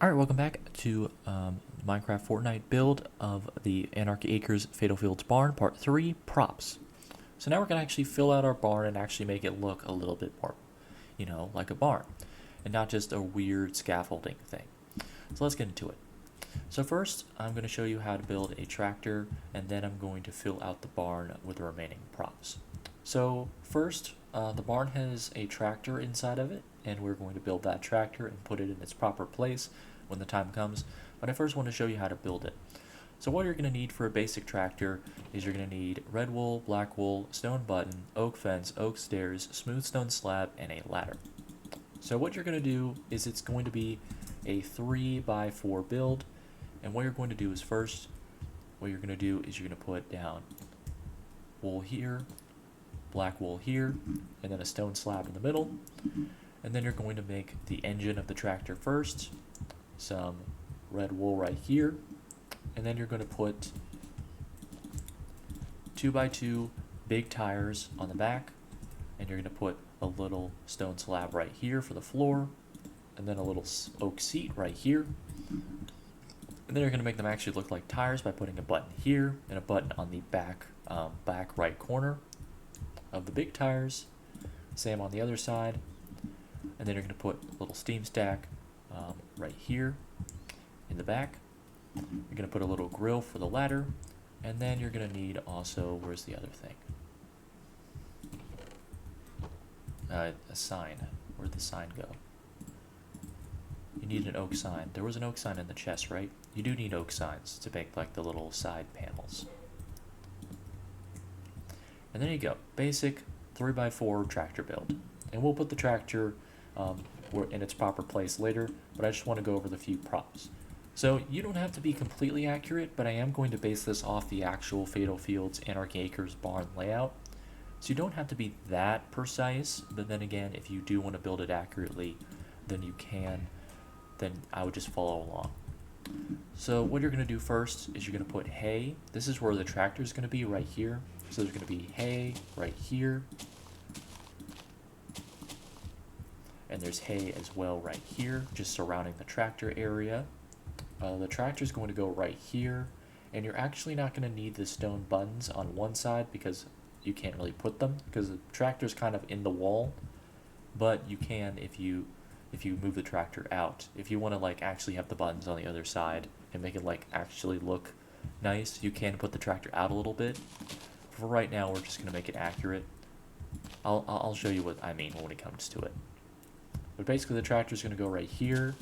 Alright, welcome back to Minecraft Fortnite build of the Anarchy Acres Fatal Fields Barn, Part 3, Props. So now we're going to actually fill out our barn and actually make it look a little bit more, like a barn. And not just a weird scaffolding thing. So let's get into it. So first, I'm going to show you how to build a tractor, and then I'm going to fill out the barn with the remaining props. So first, the barn has a tractor inside of it, and we're going to build that tractor and put it in its proper place when the time comes. But I first want to show you how to build it. So what you're going to need for a basic tractor is you're going to need red wool, black wool, stone button, oak fence, oak stairs, smooth stone slab, and a ladder. So what you're going to do is it's going to be a 3x4 build, and what you're going to do is first, what you're going to do is you're going to put down wool here, black wool here, and then a stone slab in the middle. And then you're going to make the engine of the tractor first, some red wool right here, and then you're going to put 2x2 big tires on the back, and you're going to put a little stone slab right here for the floor, and then a little oak seat right here. And then you're going to make them actually look like tires by putting a button here and a button on the back right corner of the big tires. Same on the other side. And then you're going to put a little steam stack right here in the back. You're going to put a little grill for the ladder. And then you're going to need also, where's the other thing? A sign. Where'd the sign go? You need an oak sign. There was an oak sign in the chest, right? You do need oak signs to make like the little side panels. And there you go. Basic 3x4 tractor build. And we'll put the tractor in its proper place later, but I just want to go over the few props. So you don't have to be completely accurate, but I am going to base this off the actual Fatal Fields Anarchy Acres barn layout. So you don't have to be that precise, but then again, if you do want to build it accurately, then you can. Then I would just follow along. So what you're going to do first is you're going to put hay. This is where the tractor is going to be, right here. So there's going to be hay right here. And there's hay as well right here, just surrounding the tractor area. The tractor is going to go right here. And you're actually not going to need the stone buttons on one side because you can't really put them because the tractor's kind of in the wall. But you can if you move the tractor out. If you want to like actually have the buttons on the other side and make it like actually look nice, you can put the tractor out a little bit. For right now, we're just going to make it accurate. I'll show you what I mean when it comes to it. But basically the tractor is going to go right here,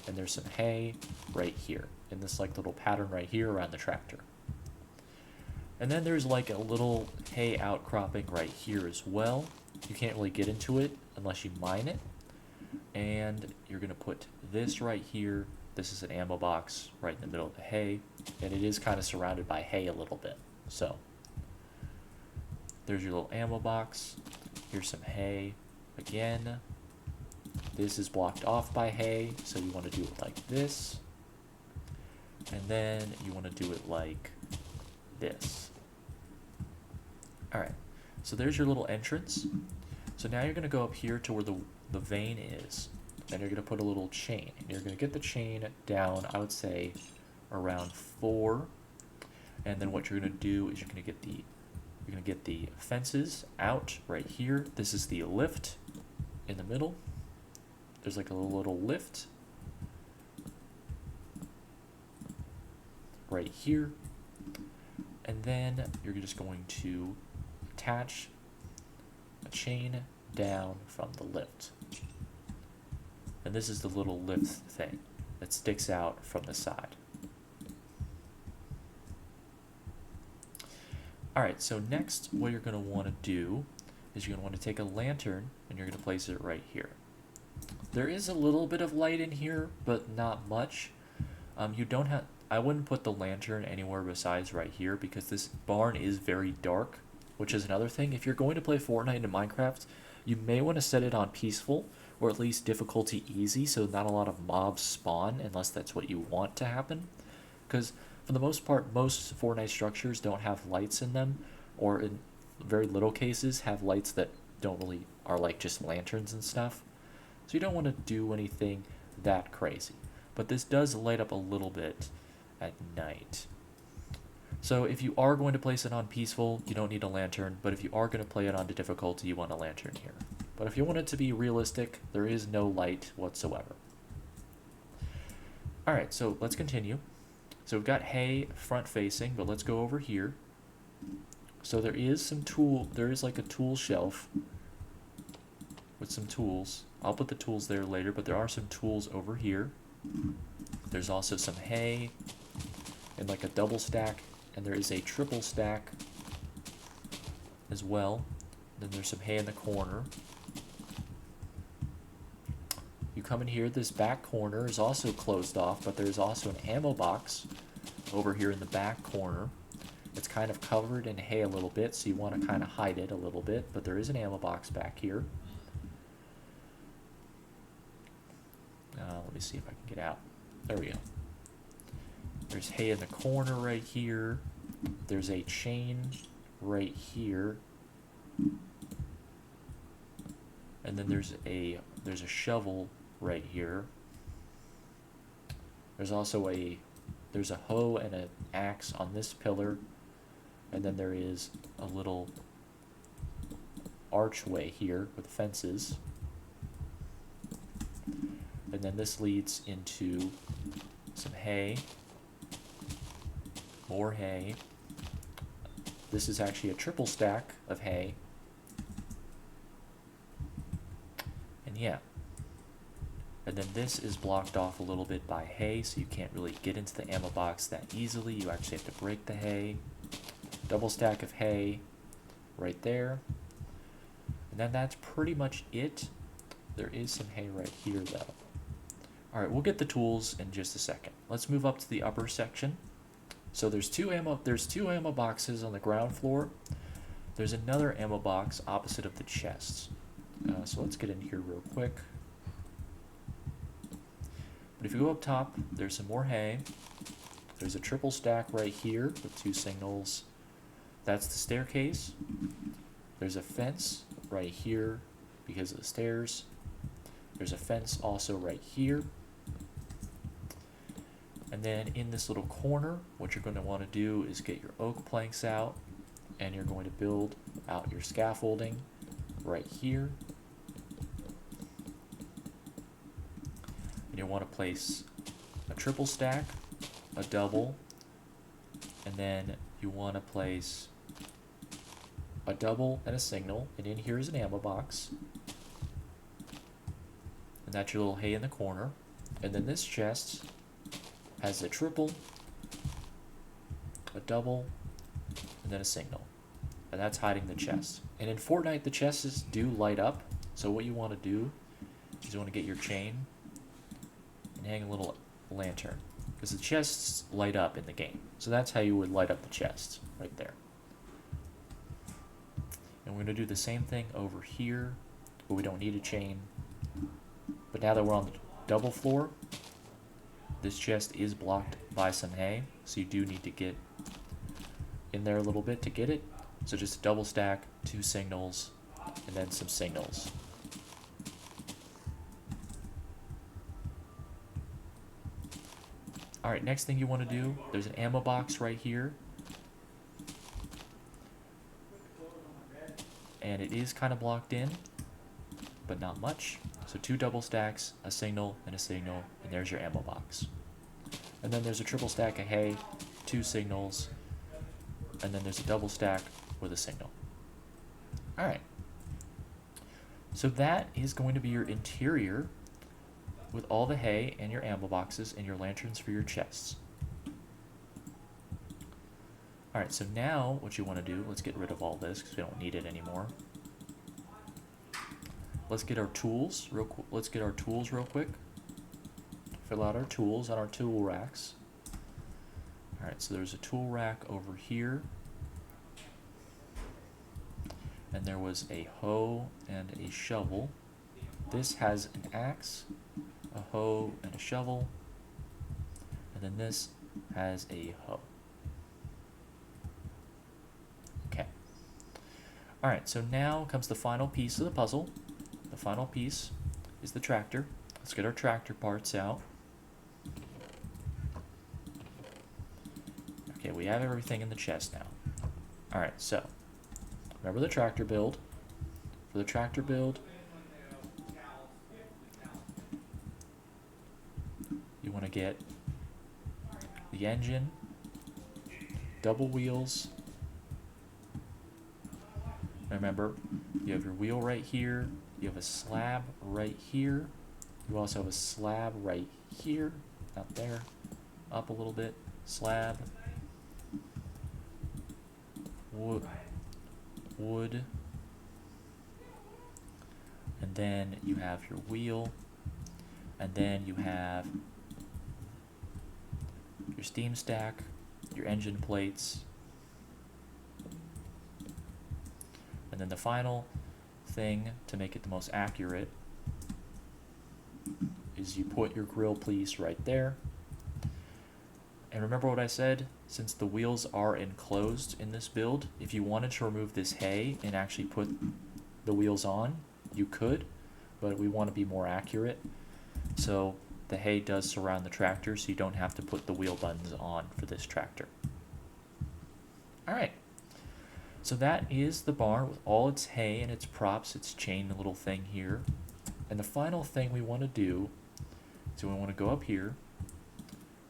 and there's some hay right here in this like little pattern right here around the tractor. And then there's like a little hay outcropping right here as well. You can't really get into it unless you mine it. And you're going to put this right here. This is an ammo box right in the middle of the hay, and it is kind of surrounded by hay a little bit. So there's your little ammo box. Here's some hay. Again, this is blocked off by hay, so you want to do it like this. And then you want to do it like this. Alright, so there's your little entrance. So now you're going to go up here to where the vein is. Then you're going to put a little chain. And you're going to get the chain down, I would say, around 4. And then what you're going to do is you're going to get the fences out right here. This is the lift in the middle. There's like a little lift right here. And then you're just going to attach a chain down from the lift. And this is the little lift thing that sticks out from the side. Alright, so next what you're going to want to do is you're going to want to take a lantern and you're going to place it right here. There is a little bit of light in here, but not much. I wouldn't put the lantern anywhere besides right here because this barn is very dark, which is another thing. If you're going to play Fortnite and Minecraft, you may want to set it on peaceful or at least difficulty easy so not a lot of mobs spawn unless that's what you want to happen. Because for the most part, most Fortnite structures don't have lights in them, or in very little cases have lights that don't really are like just lanterns and stuff. So you don't want to do anything that crazy. but this does light up a little bit at night. So if you are going to place it on peaceful, you don't need a lantern, but if you are going to play it on to difficulty, you want a lantern here. But if you want it to be realistic, there is no light whatsoever. Alright, so let's continue. So we've got hay front facing, but let's go over here. So there is like a tool shelf with some tools. I'll put the tools there later, but there are some tools over here. There's also some hay in like a double stack, and there is a triple stack as well. Then there's some hay in the corner. You come in here, this back corner is also closed off, but there's also an ammo box over here in the back corner. It's kind of covered in hay a little bit, so you want to kind of hide it a little bit, but there is an ammo box back here. Let me see if I can get out. There we go. There's hay in the corner right here. There's a chain right here. And then there's a shovel right here. There's also a hoe and an axe on this pillar. And then there is a little archway here with fences. And then this leads into some hay. More hay. This is actually a triple stack of hay. And yeah. And then this is blocked off a little bit by hay, so you can't really get into the ammo box that easily. You actually have to break the hay. Double stack of hay right there. And then that's pretty much it. There is some hay right here though. Alright, we'll get the tools in just a second. Let's move up to the upper section. So there's two ammo boxes on the ground floor. There's another ammo box opposite of the chests. So let's get in here real quick. But if you go up top, there's some more hay. There's a triple stack right here with 2 signals. That's the staircase. There's a fence right here because of the stairs. There's a fence also right here. And then in this little corner, what you're going to want to do is get your oak planks out, and you're going to build out your scaffolding right here. And you'll want to place a triple stack, a double, and then you want to place a double and a signal, and in here is an ammo box. And that's your little hay in the corner. And then this chest has a triple, a double, and then a signal. And that's hiding the chest. And in Fortnite, the chests do light up. So what you want to do is you want to get your chain and hang a little lantern, because the chests light up in the game. So that's how you would light up the chests, right there. And we're going to do the same thing over here, but we don't need a chain. But now that we're on the double floor, this chest is blocked by some hay, so you do need to get in there a little bit to get it. So just a double stack, 2 signals, and then some signals. Alright, next thing you want to do, there's an ammo box right here. And it is kind of blocked in, but not much. So 2 double stacks, a signal, and there's your ammo box. And then there's a triple stack of hay, 2 signals, and then there's a double stack with a signal. Alright. So that is going to be your interior with all the hay and your ammo boxes and your lanterns for your chests. Alright, so now what you want to do, let's get rid of all this because we don't need it anymore. Let's get our tools real quick. Fill out our tools on our tool racks. Alright, so there's a tool rack over here. And there was a hoe and a shovel. This has an axe, a hoe, and a shovel. And then this has a hoe. Okay. Alright, so now comes the final piece of the puzzle. The final piece is the tractor. Let's get our tractor parts out. Okay, we have everything in the chest now. Alright, so remember the tractor build. For the tractor build, you want to get the engine, double wheels. Remember, you have your wheel right here. You have a slab right here. You also have a slab right here. Not there. Up a little bit. Slab. Wood. And then you have your wheel. And then you have your steam stack, your engine plates. And then the final thing to make it the most accurate is you put your grill piece right there. And remember what I said? Since the wheels are enclosed in this build, if you wanted to remove this hay and actually put the wheels on, you could, but we want to be more accurate. So the hay does surround the tractor, so you don't have to put the wheel buttons on for this tractor. Alright, so that is the barn with all its hay and its props, its chain little thing here. And the final thing we want to do is we want to go up here.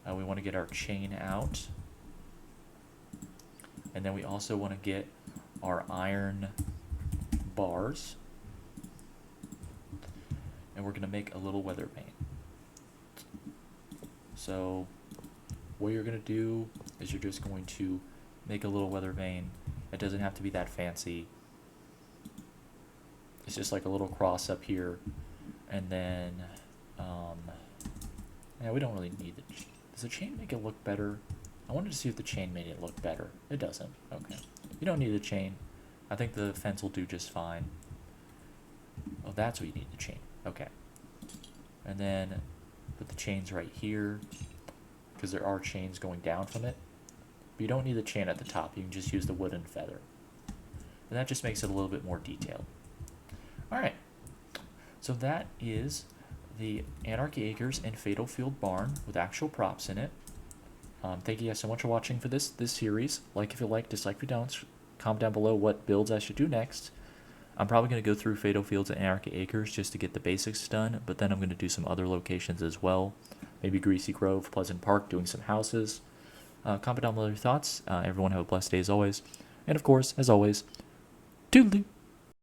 We want to get our chain out. And then we also want to get our iron bars. And we're going to make a little weather vane. So what you're going to do is you're just going to make a little weather vane. It doesn't have to be that fancy. It's just like a little cross up here. And then, yeah, we don't really need the chain. Does the chain make it look better? I wanted to see if the chain made it look better. It doesn't. Okay. You don't need the chain. I think the fence will do just fine. Oh, that's what you need, the chain. Okay. And then put the chains right here, because there are chains going down from it. But you don't need the chain at the top. You can just use the wooden feather. And that just makes it a little bit more detailed. Alright. So that is the Anarchy Acres and Fatal Field barn with actual props in it. Thank you guys so much for watching for this series. Like if you like, dislike if you don't. Comment down below what builds I should do next. I'm probably going to go through Fatal Fields and Anarchy Acres just to get the basics done, but then I'm going to do some other locations as well. Maybe Greasy Grove, Pleasant Park, doing some houses. Comment down below your thoughts. Everyone have a blessed day as always. And of course, as always, toodaloo!